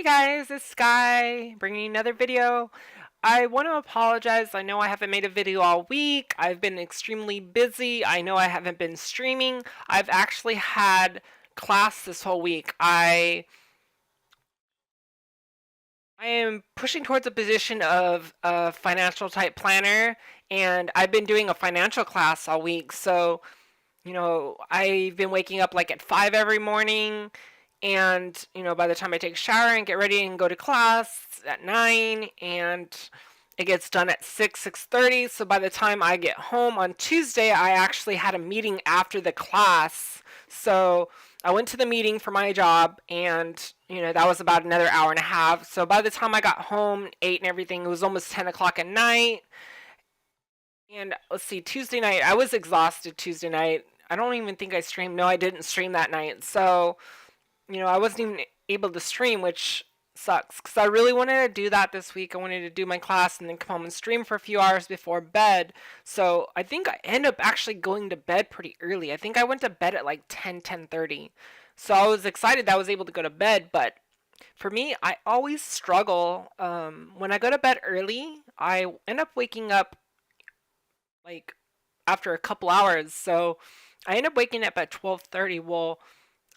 Hey guys, it's Sky bringing you another video. I want to apologize. I know I haven't made a video all week. I've been extremely busy. I know I haven't been streaming. I've actually had class this whole week. I am pushing towards a position of a financial type planner, and I've been doing a financial class all week. So, I've been waking up like at 5 every morning, and by the time I take a shower and get ready and go to class at 9, and it gets done at 6:30. So by the time I get home on Tuesday, I actually had a meeting after the class. So I went to the meeting for my job, and that was about another hour and a half. So by the time I got home, ate and everything, it was almost 10 o'clock at night. And let's see, Tuesday night, I was exhausted Tuesday night. I don't even think I streamed. No, I didn't stream that night. So I wasn't even able to stream, which sucks because I really wanted to do that this week. I wanted to do my class and then come home and stream for a few hours before bed. So I think I end up actually going to bed pretty early. I think I went to bed at like 10:30. So I was excited that I was able to go to bed, but for me, I always struggle. When I go to bed early, I end up waking up like after a couple hours. So I end up waking up at 12:30. Well,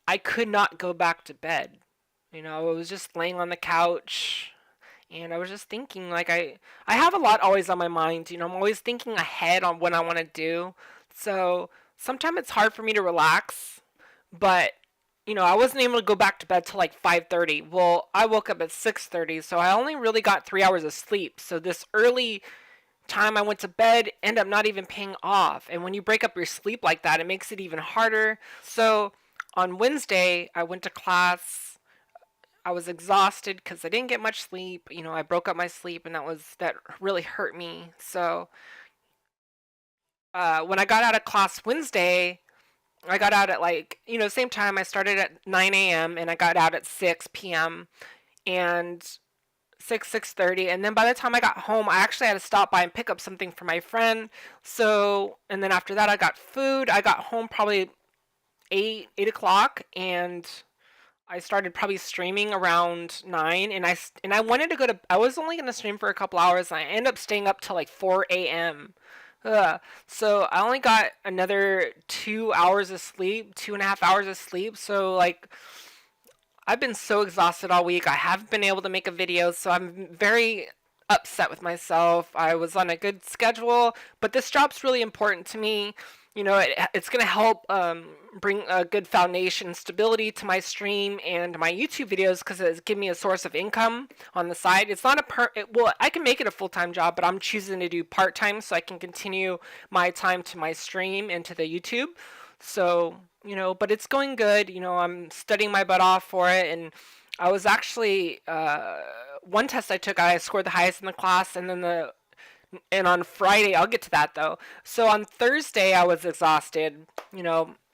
I could not go back to bed. I was just laying on the couch and I was just thinking like I have a lot always on my mind. I'm always thinking ahead on what I want to do. So sometimes it's hard for me to relax, but I wasn't able to go back to bed till like 5:30. Well, I woke up at 6:30, so I only really got 3 hours of sleep. So this early time I went to bed end up not even paying off. And when you break up your sleep like that, it makes it even harder. So on Wednesday, I went to class. I was exhausted because I didn't get much sleep. I broke up my sleep, and that really hurt me. So when I got out of class Wednesday, I got out at like same time. I started at 9 a.m. and I got out at 6 p.m. and 6:30, and then by the time I got home, I actually had to stop by and pick up something for my friend. So, and then after that, I got food. I got home probably 8 o'clock, and I started probably streaming around 9. And I wanted to go to. I was only gonna stream for a couple hours, and I ended up staying up till like 4 a.m. So I only got another 2 hours of sleep, 2.5 hours of sleep. So like I've been so exhausted all week. I haven't been able to make a video, so I'm very upset with myself. I was on a good schedule, but this job's really important to me. It's going to help bring a good foundation stability to my stream and my YouTube videos because it's giving me a source of income on the side. It's not well, I can make it a full-time job, but I'm choosing to do part-time so I can continue my time to my stream and to the YouTube. So, but it's going good. I'm studying my butt off for it. And I was actually, one test I took, I scored the highest in the class. And on Friday, I'll get to that though. So on Thursday, I was exhausted.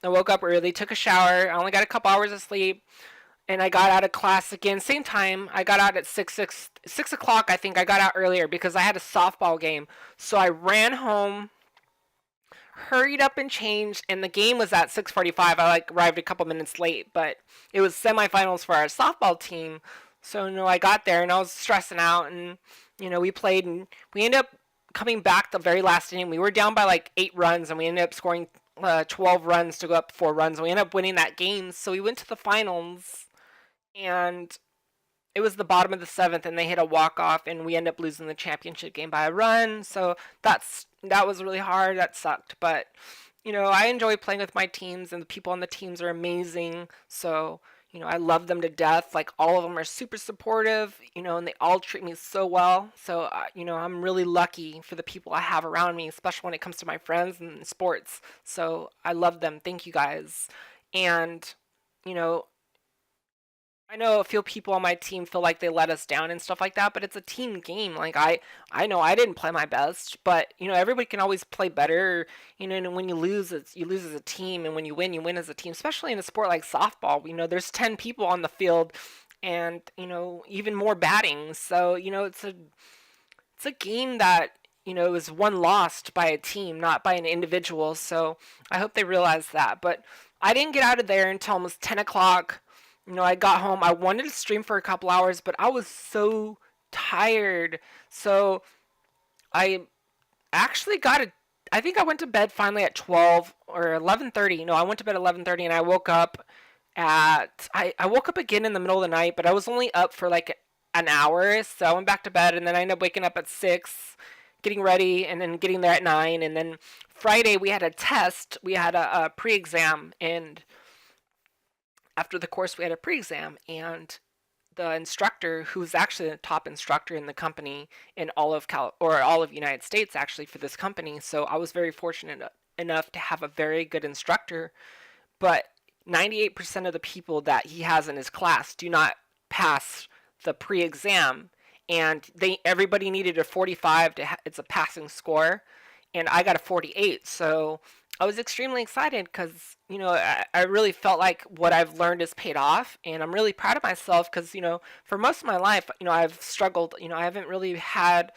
I woke up early, took a shower. I only got a couple hours of sleep. And I got out of class again, same time. I got out at 6 o'clock. I think I got out earlier because I had a softball game. So I ran home, hurried up and changed, and the game was at 6:45. I like arrived a couple minutes late, but it was semifinals for our softball team. So I got there and I was stressing out, and we played and we ended up coming back the very last inning. We were down by like 8 runs, and we ended up scoring 12 runs to go up 4 runs, and we ended up winning that game. So we went to the finals, and it was the bottom of the seventh, and they hit a walk off, and we ended up losing the championship game by a run. So that was really hard. That sucked, but I enjoy playing with my teams, and the people on the teams are amazing. So I love them to death. Like all of them are super supportive, and they all treat me so well. So I'm really lucky for the people I have around me, especially when it comes to my friends and sports. So I love them. Thank you guys. And you know I know a few people on my team feel like they let us down and stuff like that, but it's a team game. Like I know I didn't play my best, but everybody can always play better. And when you lose, you lose as a team, and when you win as a team. Especially in a sport like softball, there's 10 people on the field, and even more batting. So it's a game that is won lost by a team, not by an individual. So I hope they realize that. But I didn't get out of there until almost 10 o'clock. I got home. I wanted to stream for a couple hours, but I was so tired. So I actually got a I think I went to bed finally at 12 or 11:30. No, I went to bed at 11:30 and I woke up I woke up again in the middle of the night, but I was only up for like an hour, so I went back to bed and then I ended up waking up at 6, getting ready and then getting there at 9, and then Friday we had a test. We had a pre-exam, and after the course we had a pre-exam, and the instructor, who's actually the top instructor in the company in all of all of United States actually for this company. So I was very fortunate enough to have a very good instructor, but 98% of the people that he has in his class do not pass the pre-exam, and everybody needed a 45 it's a passing score, and I got a 48. So I was extremely excited because I really felt like what I've learned has paid off, and I'm really proud of myself because for most of my life I've struggled. I haven't really had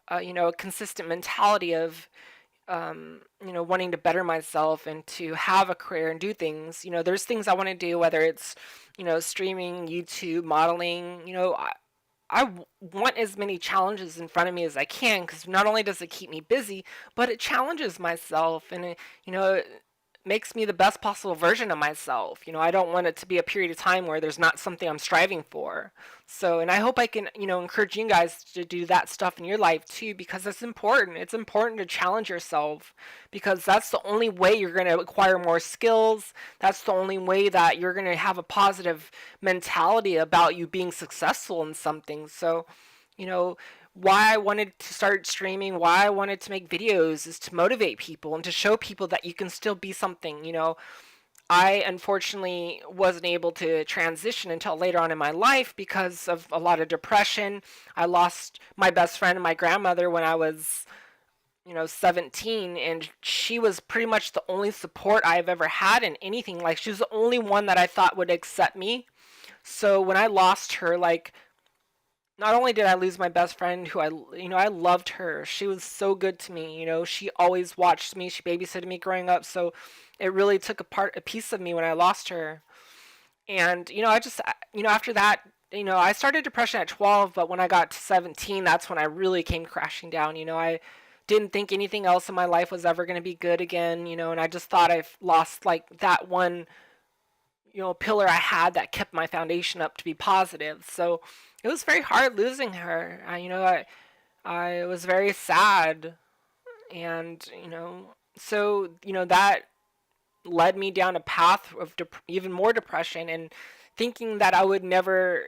a consistent mentality of wanting to better myself and to have a career and do things. There's things I want to do, whether it's streaming, YouTube, modeling. I want as many challenges in front of me as I can, because not only does it keep me busy, but it challenges myself, and it makes me the best possible version of myself. I don't want it to be a period of time where there's not something I'm striving for. So, and I hope I can, encourage you guys to do that stuff in your life too, because it's important. It's important to challenge yourself, because that's the only way you're going to acquire more skills. That's the only way that you're going to have a positive mentality about you being successful in something. So, you know, why I wanted to start streaming, why I wanted to make videos is to motivate people and to show people that you can still be something. I unfortunately wasn't able to transition until later on in my life because of a lot of depression. I lost my best friend and my grandmother when I was 17, and she was pretty much the only support I've ever had in anything. Like, she was the only one that I thought would accept me. So when I lost her, like, not only did I lose my best friend, who I loved her. She was so good to me. She always watched me. She babysitted me growing up. So it really took a piece of me when I lost her. And, I just, after that, I started depression at 12, but when I got to 17, that's when I really came crashing down. I didn't think anything else in my life was ever going to be good again, and I just thought I've lost like that one pillar I had that kept my foundation up to be positive. So it was very hard losing her. I was very sad, and so that led me down a path of even more depression, and thinking that I would never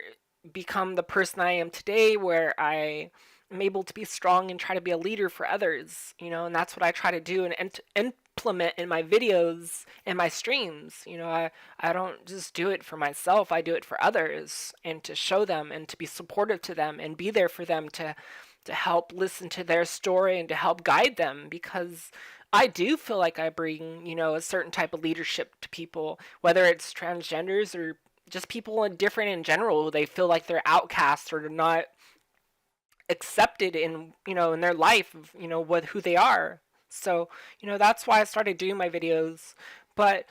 become the person I am today, where I am able to be strong and try to be a leader for others. And that's what I try to do and implement in my videos and my streams. I don't just do it for myself, I do it for others, and to show them and to be supportive to them and be there for them, to help listen to their story and to help guide them, because I do feel like I bring, a certain type of leadership to people, whether it's transgenders or just people different in general. They feel like they're outcasts or not accepted in, in their life, with who they are. So, that's why I started doing my videos. But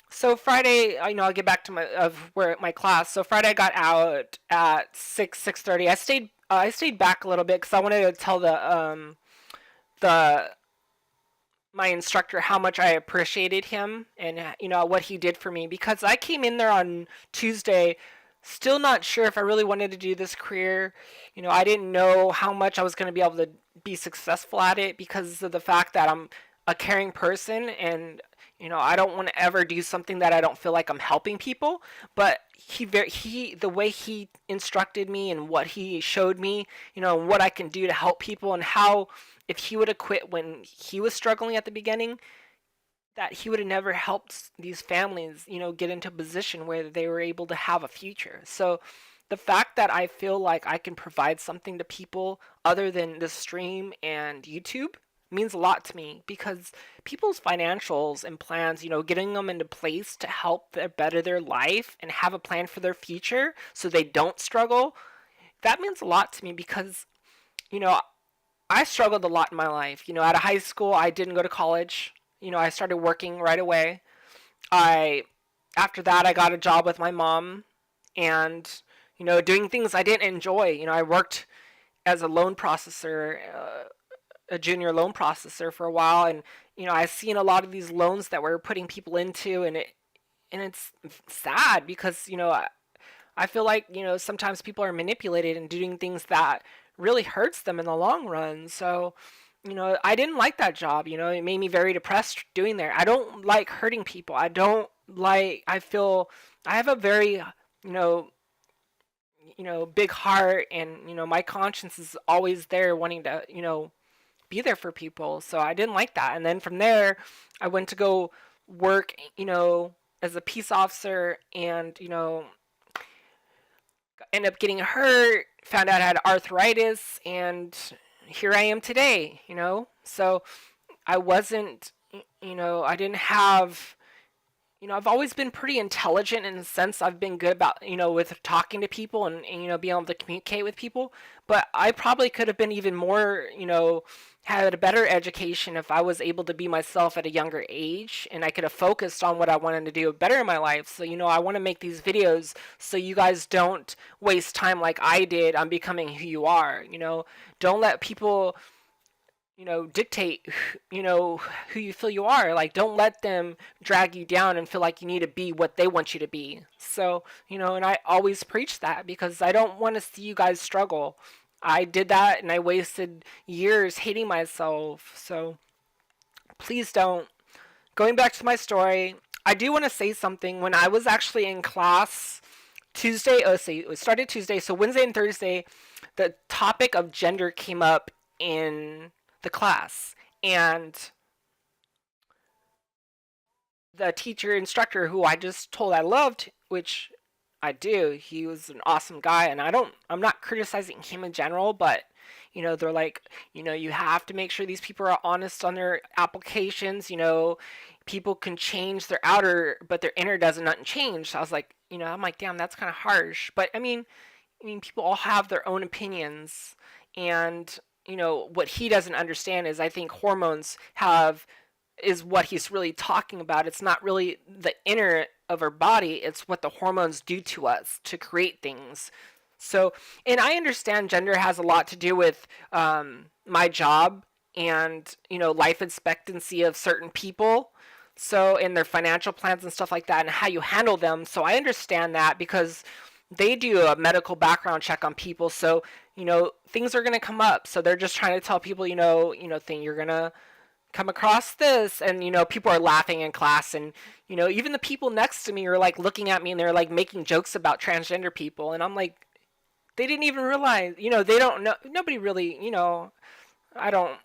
so Friday, I'll get back to my class. So Friday I got out at 6:30. I stayed back a little bit because I wanted to tell the my instructor how much I appreciated him, and what he did for me, because I came in there on Tuesday still not sure if I really wanted to do this career. I didn't know how much I was going to be able to be successful at it, because of the fact that I'm a caring person, and I don't want to ever do something that I don't feel like I'm helping people. But the way he instructed me and what he showed me, what I can do to help people, and how if he would have quit when he was struggling at the beginning, that he would have never helped these families, get into a position where they were able to have a future. So the fact that I feel like I can provide something to people other than the stream and YouTube means a lot to me, because people's financials and plans, getting them into place to help better their life and have a plan for their future so they don't struggle, that means a lot to me, because, you know, I struggled a lot in my life. Out of high school, I didn't go to college. I started working right away. I After that, I got a job with my mom. and doing things I didn't enjoy. I worked as a loan processor, a junior loan processor for a while, and I've seen a lot of these loans that we're putting people into, and it's sad because I feel like sometimes people are manipulated and doing things that really hurts them in the long run. So I didn't like that job. It made me very depressed doing there. I don't like hurting people. I don't like. I feel I have a very know big heart, and my conscience is always there wanting to be there for people. So I didn't like that. And then from there, I went to go work, as a peace officer, and ended up getting hurt, found out I had arthritis, and here I am today, So I wasn't, I didn't have, I've always been pretty intelligent in the sense I've been good about, with talking to people, and being able to communicate with people. But I probably could have been even more, had a better education if I was able to be myself at a younger age, and I could have focused on what I wanted to do better in my life. So, I want to make these videos so you guys don't waste time like I did on becoming who you are. Don't let people dictate, who you feel you are. Like, don't let them drag you down and feel like you need to be what they want you to be. So, and I always preach that because I don't want to see you guys struggle. I did that and I wasted years hating myself. So please don't. Going back to my story, I do want to say something. When I was actually in class Tuesday, see, it started Tuesday, so Wednesday and Thursday, the topic of gender came up in the class. And the teacher instructor who I just told I loved, which I do, he was an awesome guy, and I'm not criticizing him in general, but they're like, you have to make sure these people are honest on their applications. People can change their outer, but their inner doesn't change. So I was like, I'm like, damn, that's kind of harsh. But I mean, people all have their own opinions, and what he doesn't understand is I think hormones have is what he's really talking about. It's not really the inner of our body, it's what the hormones do to us to create things. So, and I understand gender has a lot to do with my job and life expectancy of certain people. So, in their financial plans and stuff like that, and how you handle them. So, I understand that because they do a medical background check on people. So, things are going to come up. So, they're just trying to tell people, thing you're going to come across this, and people are laughing in class, and even the people next to me are like looking at me, and they're like making jokes about transgender people, and I'm like, they didn't even realize, they don't know, nobody really, I don't,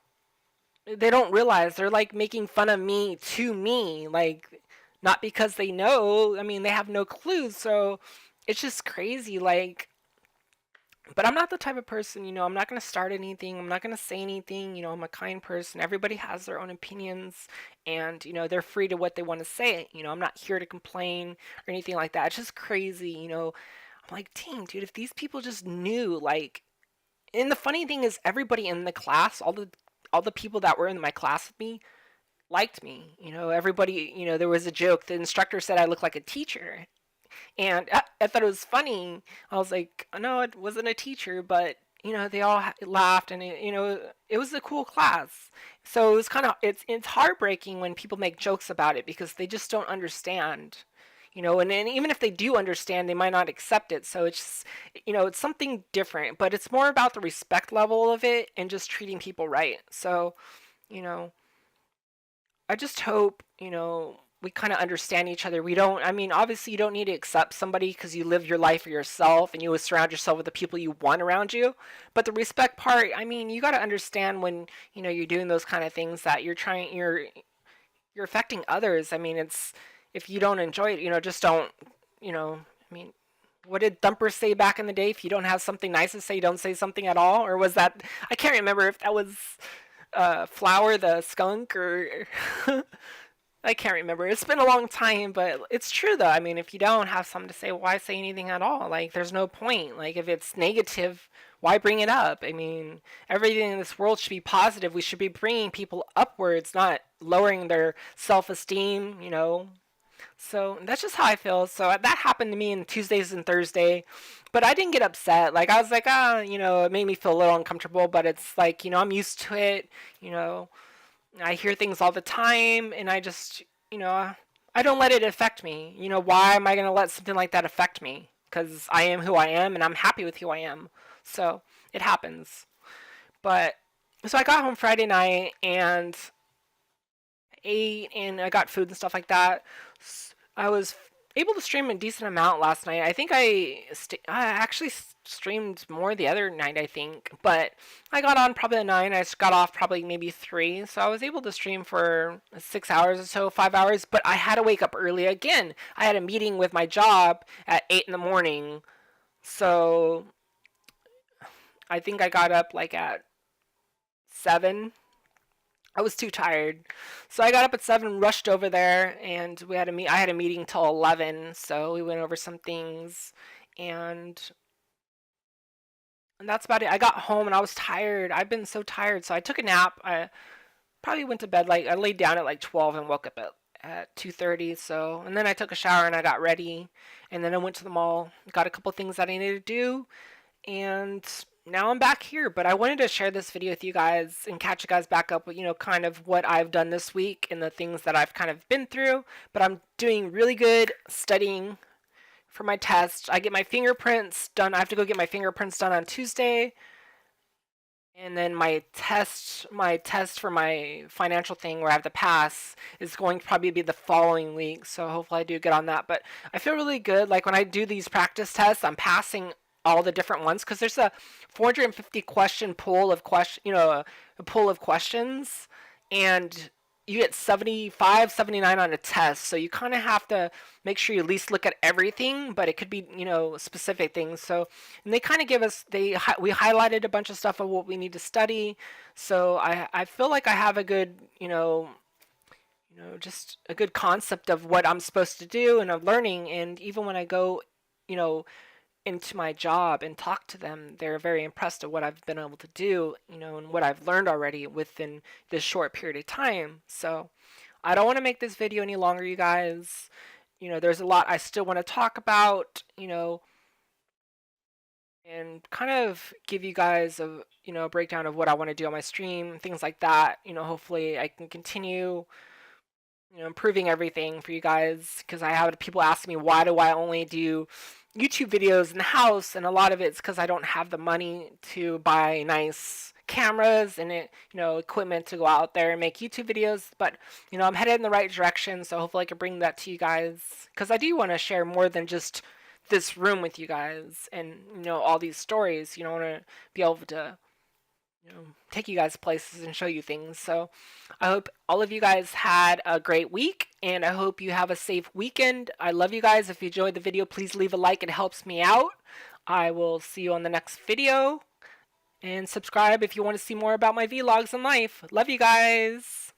they don't realize they're like making fun of me to me, like, not because they know, I mean, they have no clue. So it's just crazy, like, but I'm not the type of person, I'm not going to start anything. I'm not going to say anything. I'm a kind person. Everybody has their own opinions, and, they're free to what they want to say. I'm not here to complain or anything like that. It's just crazy. I'm like, dang, dude, if these people just knew, like, and the funny thing is everybody in the class, all the people that were in my class with me liked me. Everybody, there was a joke. The instructor said I looked like a teacher. And I thought it was funny. I was like, no, it wasn't a teacher, but they all laughed, and it was a cool class. So it was kind of it's heartbreaking when people make jokes about it because they just don't understand. And even if they do understand, they might not accept it. So it's just, it's something different, but it's more about the respect level of it and just treating people right. So, you know, I just hope, we kind of understand each other. We don't, I mean, obviously, you don't need to accept somebody because you live your life for yourself and you always surround yourself with the people you want around you. But the respect part, I mean, you got to understand when, you're doing those kind of things that you're affecting others. I mean, it's, if you don't enjoy it, just don't, I mean, what did Thumper say back in the day? If you don't have something nice to say, don't say something at all. Or was that, I can't remember if that was Flower the skunk or I can't remember. It's been a long time, but it's true though. I mean, if you don't have something to say, why say anything at all? Like, there's no point. Like, if it's negative, why bring it up? I mean, everything in this world should be positive. We should be bringing people upwards, not lowering their self esteem, So that's just how I feel. So that happened to me in Tuesdays and Thursday, but I didn't get upset. Like I was like, ah, it made me feel a little uncomfortable, but it's like, I'm used to it. You know, I hear things all the time, and I just, I don't let it affect me. Why am I going to let something like that affect me? Because I am who I am, and I'm happy with who I am. So it happens. But so I got home Friday night and ate, and I got food and stuff like that. I was able to stream a decent amount last night. I think I actually streamed more the other night, I think, but I got on probably at 9. I got off probably maybe 3, so I was able to stream for 6 hours or so, 5 hours. But I had to wake up early again. I had a meeting with my job at 8 in the morning, so I think I got up like at 7. I was too tired. So I got up at 7, rushed over there, and I had a meeting till 11, so we went over some things, and and that's about it. I got home and I was tired. I've been so tired, so I took a nap. I probably went to bed, like I laid down at like 12 and woke up at 2:30. So, and then I took a shower and I got ready, and then I went to the mall, got a couple things that I needed to do, and now I'm back here. But I wanted to share this video with you guys and catch you guys back up with, kind of what I've done this week and the things that I've kind of been through. But I'm doing really good studying for my test. I get my fingerprints done. I have to go get my fingerprints done on Tuesday. And then my test for my financial thing where I have to pass is going to probably be the following week. So hopefully I do get on that. But I feel really good. Like when I do these practice tests, I'm passing all the different ones because there's a 450 question pool of a pool of questions, and you get 75, 79 on a test. So you kind of have to make sure you at least look at everything, but it could be, specific things. So, and they kind of give us, we highlighted a bunch of stuff of what we need to study. So I feel like I have a good, just a good concept of what I'm supposed to do and I'm learning. And even when I go, you know, into my job and talk to them, they're very impressed at what I've been able to do, and what I've learned already within this short period of time. So I don't want to make this video any longer, you guys. There's a lot I still want to talk about, and kind of give you guys a breakdown of what I want to do on my stream, things like that. Hopefully I can continue improving everything for you guys, because I have people ask me, why do I only do YouTube videos in the house? And a lot of it's because I don't have the money to buy nice cameras and equipment to go out there and make YouTube videos. But I'm headed in the right direction, so hopefully I can bring that to you guys, because I do want to share more than just this room with you guys and all these stories. I want to be able to take you guys places and show you things. So I hope all of you guys had a great week, and I hope you have a safe weekend. I love you guys. If you enjoyed the video, please leave a like. It helps me out. I will see you on the next video, and subscribe if you want to see more about my vlogs and life. Love you guys.